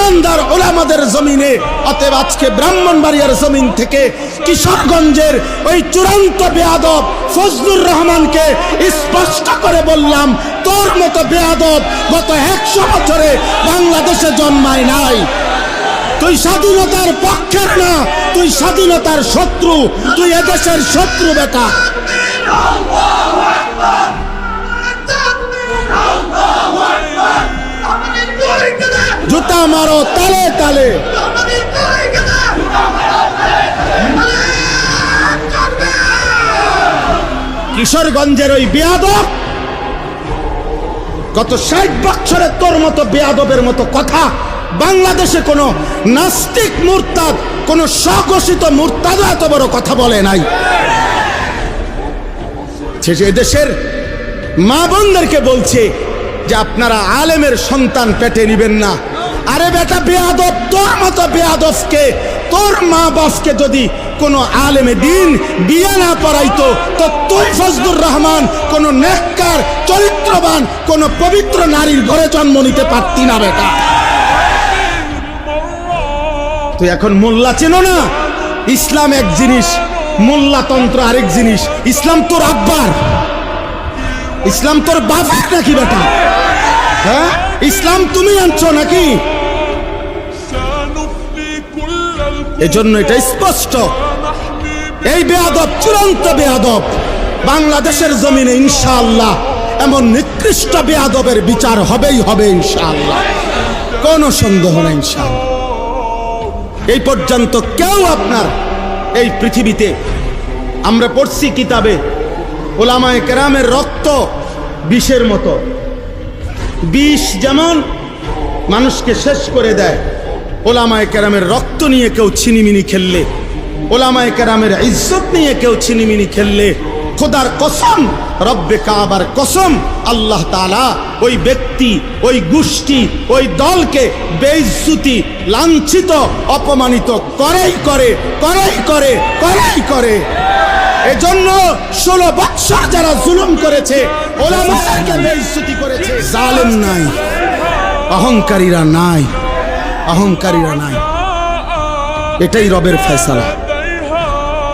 ইমানদার উলামাদের জমিনে। অতএব আজকে ব্রাহ্মণবাড়িয়ার জমিন থেকে কিশোরগঞ্জের ওই চূড়ান্ত বেয়াদব ফজলুর রহমানকে স্পষ্ট করে বললাম, তোর মতো বেয়াদব গত 100 বছরে বাংলাদেশে জন্মায় নাই। তুই স্বাধীনতার পক্ষের না, তুই স্বাধীনতার শত্রু, তুই এদেশের শত্রু বেটা। জুতা মারো তালে তালে। কিশোরগঞ্জের ওই বেয়াদব গত 60 বছরে তোর মতো বেয়াদবের মতো কথা বাংলাদেশে কোনো নাস্তিক মুরতাদ, কোন স্বঘোষিত মুরতাদ এত বড় কথা বলে নাই। সে দেশের মা বোনদেরকে বলছে যে আপনারা আলেমের সন্তান পেটে নিবেন না। আরে বেটা বেয়াদব, তোর মতো বেয়াদবকে, তোর মা বাপকে যদি কোনো আলেমে দিন বিয়ে না পড়াইতো তো তুই ফজলুর রহমান কোন নেককার চরিত্রবান কোন পবিত্র নারীর ঘরে জন্ম নিতে পারতি না বেটা। তুই এখন মোল্লা চেনো না? ইসলাম এক জিনিস, মোল্লাতন্ত্র আরেক জিনিস। ইসলাম তোর আব্বার, ইসলাম তোর বাবার নাকি বেটা? হ্যাঁ, ইসলাম তুমি আনছো নাকি? এজন্য এটা স্পষ্ট, এই বেয়াদব চূড়ান্ত বেয়াদব। বাংলাদেশের জমিনে ইনশাআল্লাহ এমন নিকৃষ্ট বেয়াদবের বিচার হবেই হবে ইনশাআল্লাহ, কোনো সন্দেহ নেই ইনশাআল্লাহ। এই পর্যন্ত কেউ আপনার এই পৃথিবীতে, আমরা পড়ছি কিতাবে, ওলামায়ে কেরামের রক্ত বিষের মতো। বিষ যেমন মানুষকে শেষ করে দেয়, ওলামায়ে কেরামের রক্ত নিয়ে কেউ ছিনিমিনি খেললে, ওলামায়ে কেরামের ইজ্জত নিয়ে কেউ ছিনিমিনি খেললে, খোদার কসম, রব্বে কাবার কসম, আল্লাহ তাআলা ওই ব্যক্তি, ওই গোষ্ঠী, ওই দলকে বেইজ্জতি, লাঞ্ছিত, অপমানিত করেই করে, করেই করে, করেই করে। এজন্য 16 বছর যারা জুলুম করেছে, ওলামাকে বেইজ্জতি করেছে, জালেম নাই, অহংকারীরা নাই, অহংকারীরা নাই। এটাই রবের ফয়সালা।